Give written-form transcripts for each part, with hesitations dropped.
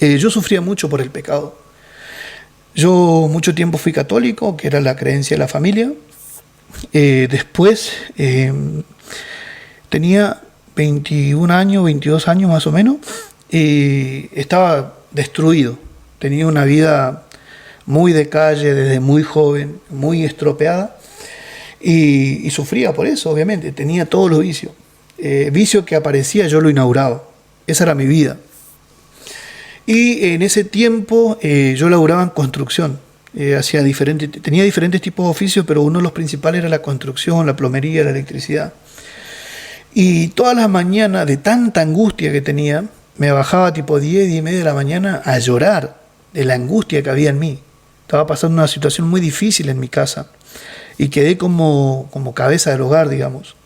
Yo sufría mucho por el pecado. Yo mucho tiempo fui católico, que era la creencia de la familia. Después tenía 21 años, 22 años más o menos, y estaba destruido. Tenía una vida muy de calle desde muy joven, muy estropeada, y sufría por eso, obviamente. Tenía todos los vicios. Vicio que aparecía, yo lo inauguraba. Esa era mi vida. Y en ese tiempo yo laburaba en construcción. Tenía diferentes tipos de oficios, pero uno de los principales era la construcción, la plomería, la electricidad. Y todas las mañanas, de tanta angustia que tenía, me bajaba tipo 10, 10 y media de la mañana a llorar de la angustia que había en mí. Estaba pasando una situación muy difícil en mi casa y quedé como cabeza del hogar, digamos.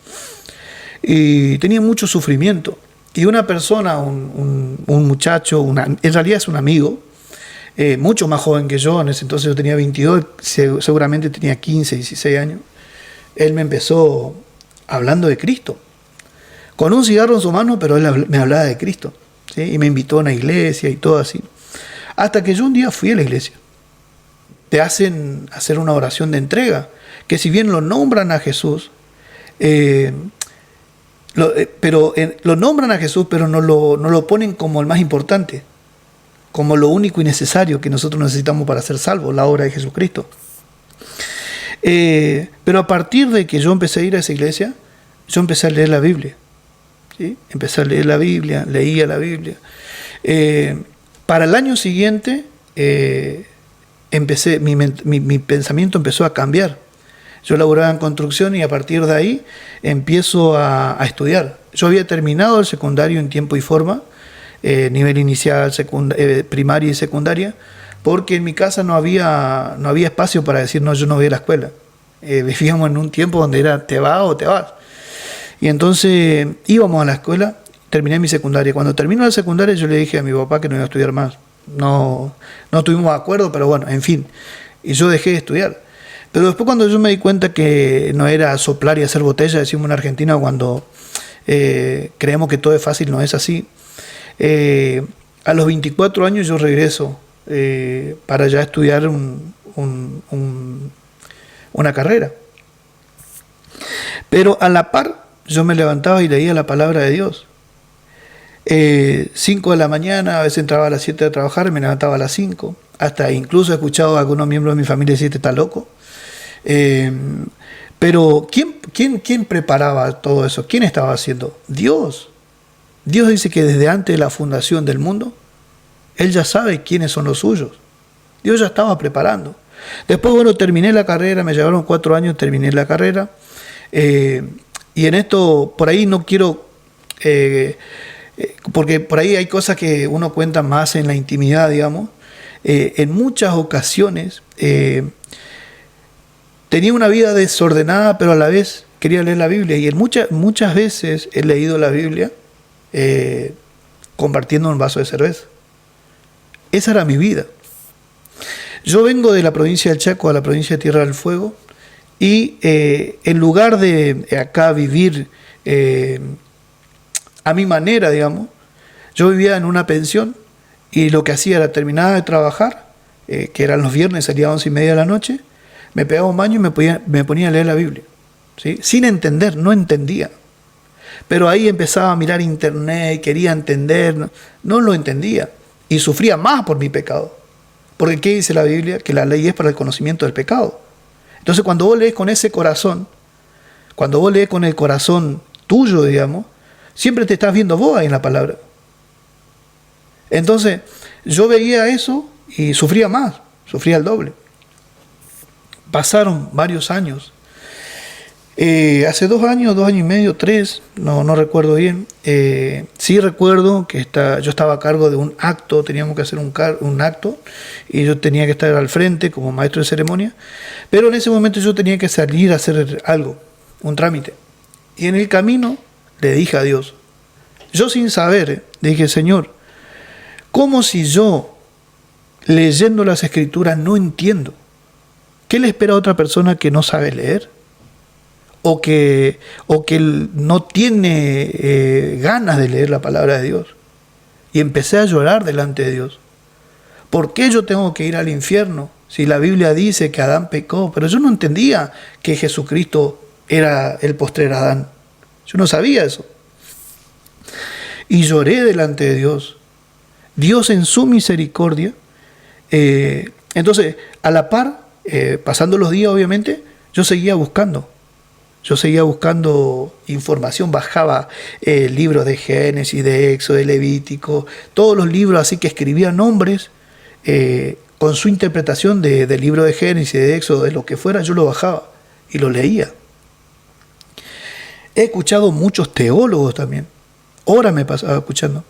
Y tenía mucho sufrimiento. Y una persona, un muchacho, en realidad es un amigo, mucho más joven que yo, en ese entonces yo tenía 22, seguramente tenía 15, 16 años. Él me empezó hablando de Cristo, con un cigarro en su mano, pero él me hablaba de Cristo, ¿sí? Y me invitó a una iglesia y todo así. Hasta que yo un día fui a la iglesia. Te hacen hacer una oración de entrega, que si bien lo nombran a Jesús, lo nombran a Jesús, pero no lo ponen como el más importante, como lo único y necesario que nosotros necesitamos para ser salvos, la obra de Jesucristo. Pero a partir de que yo empecé a ir a esa iglesia, yo empecé a leer la Biblia, ¿sí? Empecé a leer la Biblia, leía la Biblia. Para el año siguiente, mi pensamiento empezó a cambiar. Yo laboraba en construcción y a partir de ahí empiezo a estudiar. Yo había terminado el secundario en tiempo y forma, nivel inicial, primaria y secundaria, porque en mi casa no había espacio para decir, no, yo no voy a la escuela. Vivíamos en un tiempo donde era te vas o te vas. Y entonces íbamos a la escuela, terminé mi secundaria. Cuando terminó la secundaria yo le dije a mi papá que no iba a estudiar más. No tuvimos acuerdo, pero bueno, en fin. Y yo dejé de estudiar. Pero después cuando yo me di cuenta que no era soplar y hacer botella, decimos en Argentina cuando creemos que todo es fácil, no es así. A los 24 años yo regreso para ya estudiar una carrera. Pero a la par yo me levantaba y leía la palabra de Dios. 5 de la mañana, a veces entraba a las 7 a trabajar, me levantaba a las 5. Hasta incluso he escuchado a algunos miembros de mi familia decir, ¿está loco? Pero ¿quién preparaba todo eso? ¿Quién estaba haciendo? Dios. Dios dice que desde antes de la fundación del mundo, Él ya sabe quiénes son los suyos. Dios ya estaba preparando. Después, bueno, terminé la carrera, me llevaron 4 años, terminé la carrera. Y en esto, por ahí no quiero... porque por ahí hay cosas que uno cuenta más en la intimidad, digamos. En muchas ocasiones tenía una vida desordenada, pero a la vez quería leer la Biblia. Y muchas veces he leído la Biblia compartiendo un vaso de cerveza. Esa era mi vida. Yo vengo de la provincia del Chaco a la provincia de Tierra del Fuego y en lugar de acá vivir a mi manera, digamos, yo vivía en una pensión y lo que hacía era terminar de trabajar, que eran los viernes, salía a 11:30 de la noche, me pegaba un baño y me ponía a leer la Biblia, ¿sí? Sin entender, no entendía. Pero ahí empezaba a mirar internet, quería entender, no lo entendía y sufría más por mi pecado. Porque ¿qué dice la Biblia? Que la ley es para el conocimiento del pecado. Entonces cuando vos lees con ese corazón, cuando vos lees con el corazón tuyo, digamos, siempre te estás viendo vos ahí en la palabra. Entonces yo veía eso y sufría más, sufría el doble. Pasaron varios años. Hace 2 años, 2 años y medio, 3, no recuerdo bien. Sí recuerdo que yo estaba a cargo de un acto, teníamos que hacer un acto y yo tenía que estar al frente como maestro de ceremonia, pero en ese momento yo tenía que salir a hacer algo, un trámite. Y en el camino le dije a Dios, yo sin saber, dije, Señor, ¿cómo si yo leyendo las Escrituras no entiendo? ¿Qué le espera a otra persona que no sabe leer? O que no tiene ganas de leer la palabra de Dios. Y empecé a llorar delante de Dios. ¿Por qué yo tengo que ir al infierno? Si la Biblia dice que Adán pecó, pero yo no entendía que Jesucristo era el postrer Adán. Yo no sabía eso. Y lloré delante de Dios. Dios en su misericordia. Entonces, a la par, pasando los días obviamente, yo seguía buscando. Yo seguía buscando información, bajaba libros de Génesis, de Éxodo, de Levítico, todos los libros así que escribían nombres, con su interpretación del libro de Génesis, de Éxodo, de lo que fuera, yo lo bajaba y lo leía. He escuchado muchos teólogos también, horas me pasaba escuchando.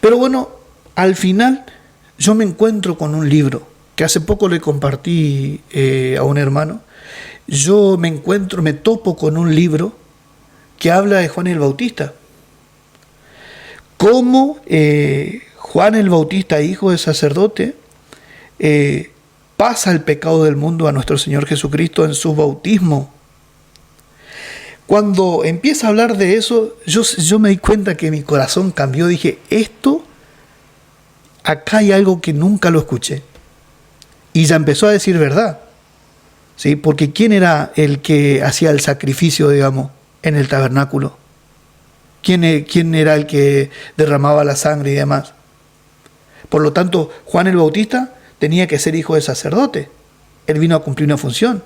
Pero bueno, al final yo me encuentro con un libro, que hace poco le compartí a un hermano. Yo me topo con un libro que habla de Juan el Bautista. Cómo Juan el Bautista, hijo de sacerdote, pasa el pecado del mundo a nuestro Señor Jesucristo en su bautismo. Cuando empieza a hablar de eso, yo me di cuenta que mi corazón cambió. Dije, acá hay algo que nunca lo escuché. Y ya empezó a decir verdad. ¿Sí? Porque ¿quién era el que hacía el sacrificio, digamos, en el tabernáculo? ¿Quién era el que derramaba la sangre y demás? Por lo tanto, Juan el Bautista tenía que ser hijo de sacerdote. Él vino a cumplir una función.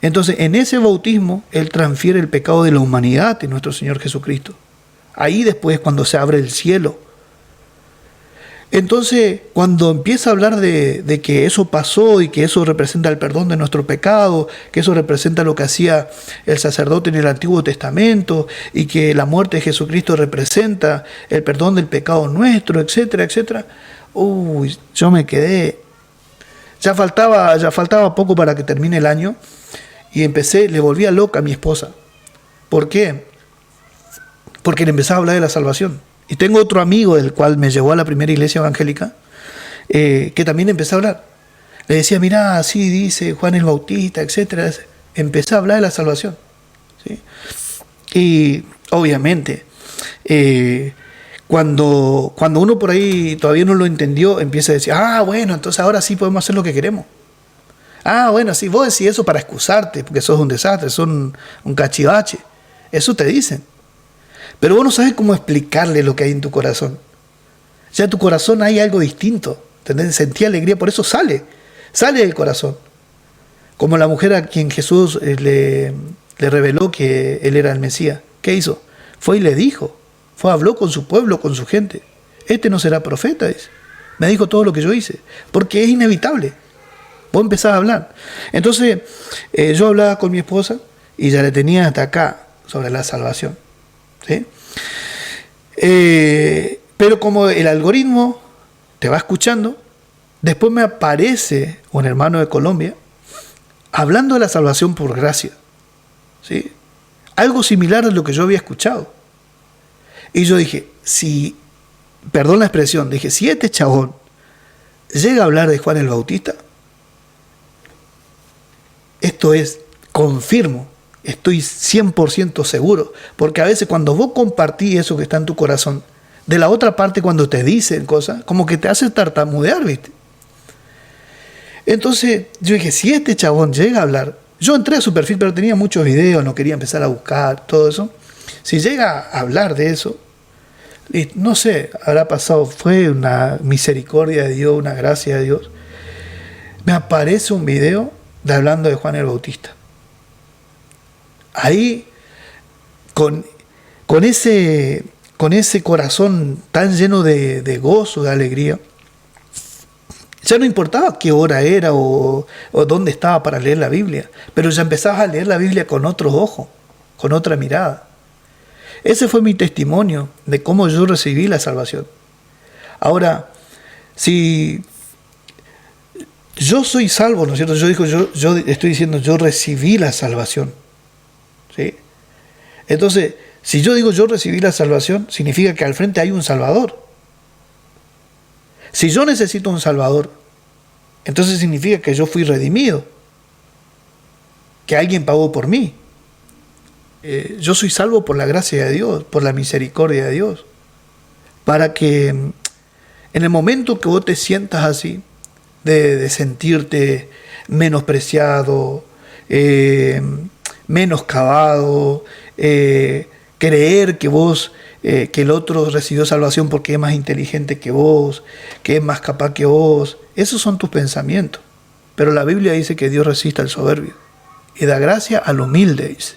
Entonces, en ese bautismo, él transfiere el pecado de la humanidad en nuestro Señor Jesucristo. Ahí después, cuando se abre el cielo. Entonces, cuando empieza a hablar de que eso pasó y que eso representa el perdón de nuestro pecado, que eso representa lo que hacía el sacerdote en el Antiguo Testamento y que la muerte de Jesucristo representa el perdón del pecado nuestro, etcétera, etcétera, yo me quedé. Ya faltaba poco para que termine el año y le volvía loca a mi esposa. ¿Por qué? Porque le empezaba a hablar de la salvación. Y tengo otro amigo del cual me llevó a la primera iglesia evangélica, que también empezó a hablar. Le decía, mirá, así dice Juan el Bautista, etcétera. Empecé a hablar de la salvación. ¿Sí? Y obviamente, cuando uno por ahí todavía no lo entendió, empieza a decir, bueno, entonces ahora sí podemos hacer lo que queremos. Bueno, sí, vos decís eso para excusarte, porque sos un desastre, sos un cachivache. Eso te dicen. Pero vos no sabes cómo explicarle lo que hay en tu corazón. Ya en tu corazón hay algo distinto. ¿Entendés? Sentí alegría, por eso sale del corazón. Como la mujer a quien Jesús le reveló que él era el Mesías. ¿Qué hizo? Fue y le dijo. Habló con su pueblo, con su gente. Este no será profeta, dice. Me dijo todo lo que yo hice. Porque es inevitable. Vos empezás a hablar. Entonces, yo hablaba con mi esposa y ya le tenía hasta acá sobre la salvación. ¿Sí? Pero como el algoritmo te va escuchando, después me aparece un hermano de Colombia hablando de la salvación por gracia. ¿Sí? Algo similar a lo que yo había escuchado. Y yo dije, perdón la expresión, si este chabón llega a hablar de Juan el Bautista, esto es, confirmo, estoy 100% seguro, porque a veces cuando vos compartís eso que está en tu corazón, de la otra parte cuando te dicen cosas, como que te hace tartamudear, ¿viste? Entonces yo dije, si este chabón llega a hablar, yo entré a su perfil, pero tenía muchos videos, no quería empezar a buscar, todo eso. Si llega a hablar de eso, no sé, habrá pasado, fue una misericordia de Dios, una gracia de Dios. Me aparece un video hablando de Juan el Bautista. Ahí, con ese corazón tan lleno de gozo, de alegría, ya no importaba qué hora era o dónde estaba para leer la Biblia, pero ya empezabas a leer la Biblia con otros ojos, con otra mirada. Ese fue mi testimonio de cómo yo recibí la salvación. Ahora, si yo soy salvo, ¿no es cierto? Yo estoy diciendo, yo recibí la salvación. ¿Sí? Entonces, si yo digo yo recibí la salvación, significa que al frente hay un Salvador. Si yo necesito un Salvador, entonces significa que yo fui redimido, que alguien pagó por mí. Yo soy salvo por la gracia de Dios, por la misericordia de Dios. para que en el momento que vos te sientas así, de sentirte menospreciado, menoscabado, creer que vos, que el otro recibió salvación porque es más inteligente que vos, que es más capaz que vos, esos son tus pensamientos. Pero la Biblia dice que Dios resiste al soberbio y da gracia al humilde, dice.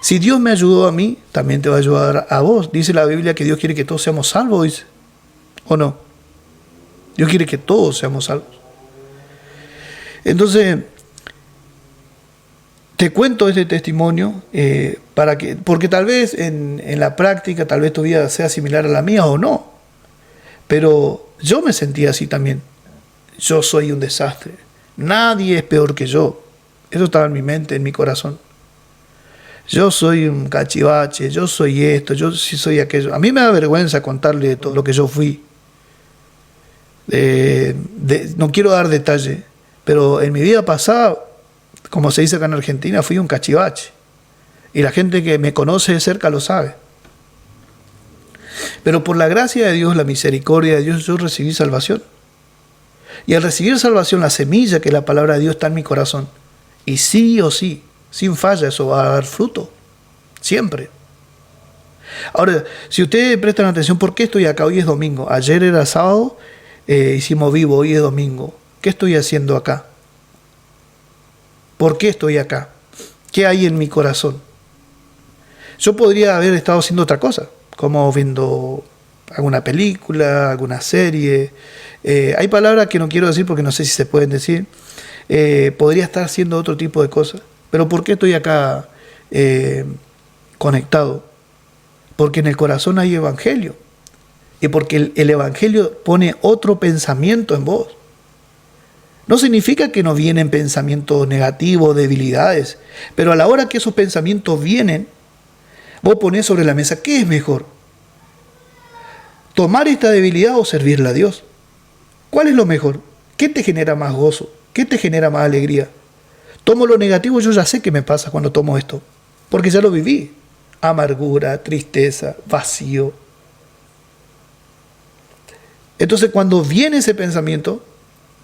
Si Dios me ayudó a mí, también te va a ayudar a vos. Dice la Biblia que Dios quiere que todos seamos salvos, dice. ¿O no? Dios quiere que todos seamos salvos. Entonces, te cuento este testimonio porque tal vez en la práctica, tal vez tu vida sea similar a la mía o no. Pero yo me sentía así también. Yo soy un desastre. Nadie es peor que yo. Eso estaba en mi mente, en mi corazón. Yo soy un cachivache, yo soy esto, yo sí soy aquello. A mí me da vergüenza contarle todo lo que yo fui. No quiero dar detalle, pero en mi vida pasada, como se dice acá en Argentina, fui un cachivache. Y la gente que me conoce de cerca lo sabe. Pero por la gracia de Dios, la misericordia de Dios, yo recibí salvación. Y al recibir salvación, la semilla que es la palabra de Dios está en mi corazón. Y sí o sí, sin falla, eso va a dar fruto. Siempre. Ahora, si ustedes prestan atención, ¿por qué estoy acá? Hoy es domingo. Ayer era sábado, hicimos vivo, hoy es domingo. ¿Qué estoy haciendo acá? ¿Por qué estoy acá? ¿Qué hay en mi corazón? Yo podría haber estado haciendo otra cosa, como viendo alguna película, alguna serie. Hay palabras que no quiero decir porque no sé si se pueden decir. Podría estar haciendo otro tipo de cosas. Pero ¿por qué estoy acá conectado? Porque en el corazón hay evangelio. Y porque el evangelio pone otro pensamiento en vos. No significa que no vienen pensamientos negativos, debilidades. Pero a la hora que esos pensamientos vienen, vos ponés sobre la mesa, ¿qué es mejor? ¿Tomar esta debilidad o servirle a Dios? ¿Cuál es lo mejor? ¿Qué te genera más gozo? ¿Qué te genera más alegría? Tomo lo negativo, yo ya sé qué me pasa cuando tomo esto, porque ya lo viví. Amargura, tristeza, vacío. Entonces cuando viene ese pensamiento,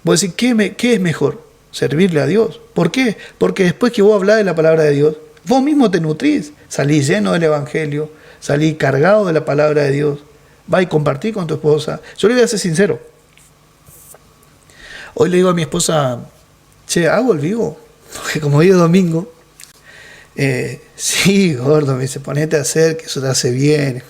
vos decís, ¿qué es mejor? Servirle a Dios. ¿Por qué? Porque después que vos hablás de la palabra de Dios, vos mismo te nutrís, salís lleno del evangelio, salís cargado de la palabra de Dios, vas y compartís con tu esposa. Yo le voy a ser sincero. Hoy le digo a mi esposa, che, ¿hago el vivo? Porque como hoy es domingo, sí, gordo, me dice, ponete a hacer, que eso te hace bien.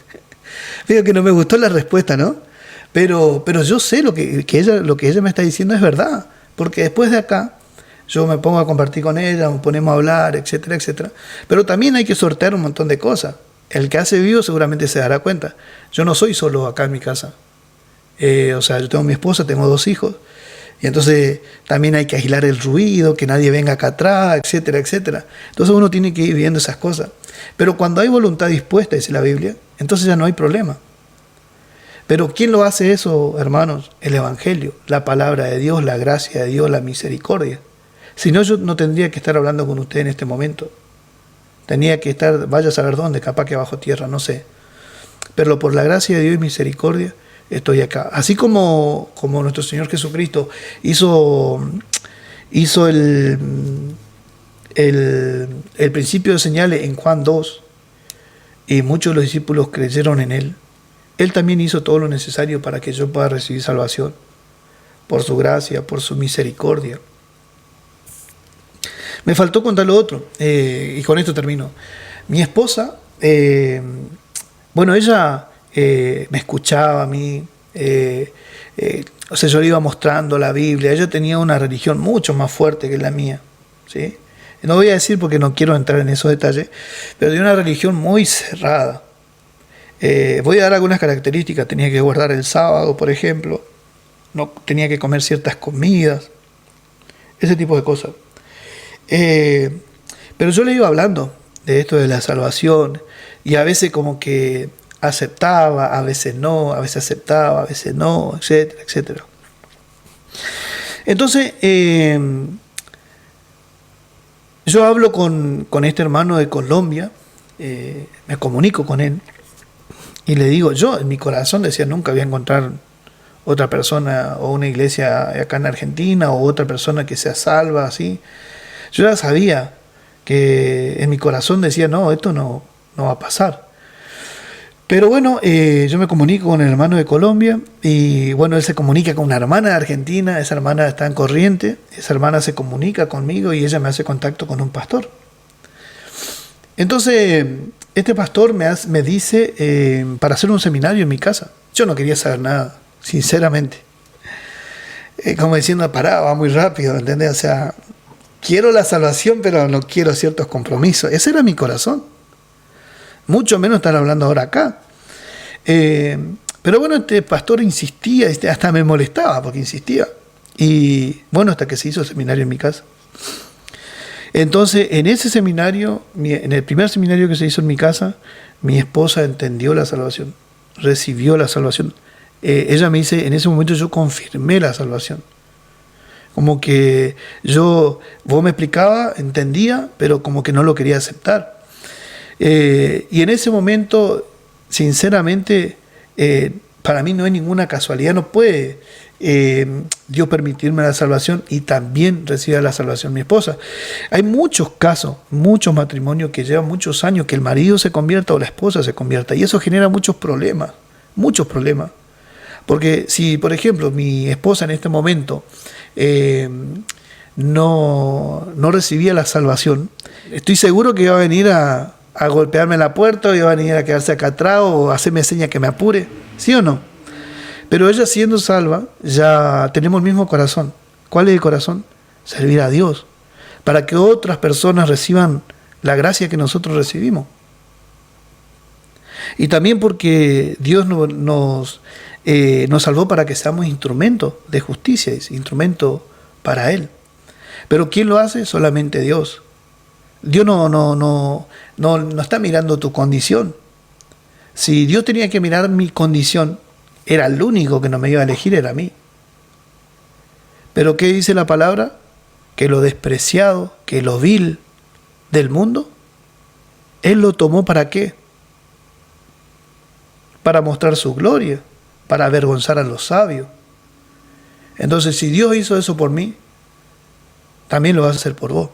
Digo que no me gustó la respuesta, ¿no? Pero yo sé lo que ella me está diciendo es verdad, porque después de acá, yo me pongo a compartir con ella, nos ponemos a hablar, etcétera, etcétera. Pero también hay que sortear un montón de cosas. El que hace vivo seguramente se dará cuenta. Yo no soy solo acá en mi casa. O sea, yo tengo mi esposa, tengo 2 hijos. Y entonces también hay que aislar el ruido, que nadie venga acá atrás, etcétera, etcétera. Entonces uno tiene que ir viendo esas cosas. Pero cuando hay voluntad dispuesta, dice la Biblia, entonces ya no hay problema. Pero ¿quién lo hace eso, hermanos? El Evangelio, la palabra de Dios, la gracia de Dios, la misericordia. Si no, yo no tendría que estar hablando con usted en este momento. Tenía que estar, vaya a saber dónde, capaz que bajo tierra, no sé. Pero por la gracia de Dios y misericordia, estoy acá. Así como nuestro Señor Jesucristo hizo el principio de señales en Juan 2, y muchos de los discípulos creyeron en Él. Él también hizo todo lo necesario para que yo pueda recibir salvación, por su gracia, por su misericordia. Me faltó contar lo otro, y con esto termino. Mi esposa, bueno, ella me escuchaba a mí, o sea, yo le iba mostrando la Biblia. Ella tenía una religión mucho más fuerte que la mía, ¿sí? No voy a decir porque no quiero entrar en esos detalles, pero tenía una religión muy cerrada. Voy a dar algunas características. Tenía que guardar el sábado, por ejemplo. No tenía que comer ciertas comidas, ese tipo de cosas. Pero yo le iba hablando de esto de la salvación, y a veces como que aceptaba, a veces no, a veces aceptaba, a veces no, etcétera, etcétera. Entonces, yo hablo con este hermano de Colombia, me comunico con él, Y le digo, yo en mi corazón decía, nunca voy a encontrar otra persona o una iglesia acá en Argentina o otra persona que sea salva, así. Yo ya sabía que en mi corazón decía, no, esto no va a pasar. Pero bueno, yo me comunico con el hermano de Colombia y bueno, él se comunica con una hermana de Argentina, esa hermana está en Corriente, esa hermana se comunica conmigo y ella me hace contacto con un pastor. Entonces, este pastor me dice para hacer un seminario en mi casa. Yo no quería saber nada, sinceramente. Como diciendo, pará, va muy rápido, ¿entendés? O sea, quiero la salvación, pero no quiero ciertos compromisos. Ese era mi corazón. Mucho menos estar hablando ahora acá. Pero bueno, este pastor insistía, hasta me molestaba porque insistía. Y bueno, hasta que se hizo el seminario en mi casa. Entonces, en ese seminario, en el primer seminario que se hizo en mi casa, mi esposa entendió la salvación, recibió la salvación. Ella me dice, en ese momento yo confirmé la salvación. Como que vos me explicaba, entendía, pero como que no lo quería aceptar. Y en ese momento, sinceramente, para mí no hay ninguna casualidad, no puede Dios permitirme la salvación y también recibir la salvación mi esposa. Hay muchos casos, muchos matrimonios que llevan muchos años que el marido se convierta o la esposa se convierta y eso genera muchos problemas. Porque si, por ejemplo, mi esposa en este momento no recibía la salvación, estoy seguro que iba a venir a golpearme la puerta, o iba a venir a quedarse acá atrás o a hacerme señas que me apure, ¿sí o no? Pero ella siendo salva, ya tenemos el mismo corazón. ¿Cuál es el corazón? Servir a Dios, para que otras personas reciban la gracia que nosotros recibimos. Y también porque Dios nos salvó para que seamos instrumentos de justicia, instrumentos para Él. Pero ¿quién lo hace? Solamente Dios. Dios no está mirando tu condición. Si Dios tenía que mirar mi condición, era el único que no me iba a elegir, era a mí. Pero ¿qué dice la palabra? Que lo despreciado, que lo vil del mundo, Él lo tomó ¿para qué? Para mostrar su gloria, para avergonzar a los sabios. Entonces, si Dios hizo eso por mí, también lo va a hacer por vos.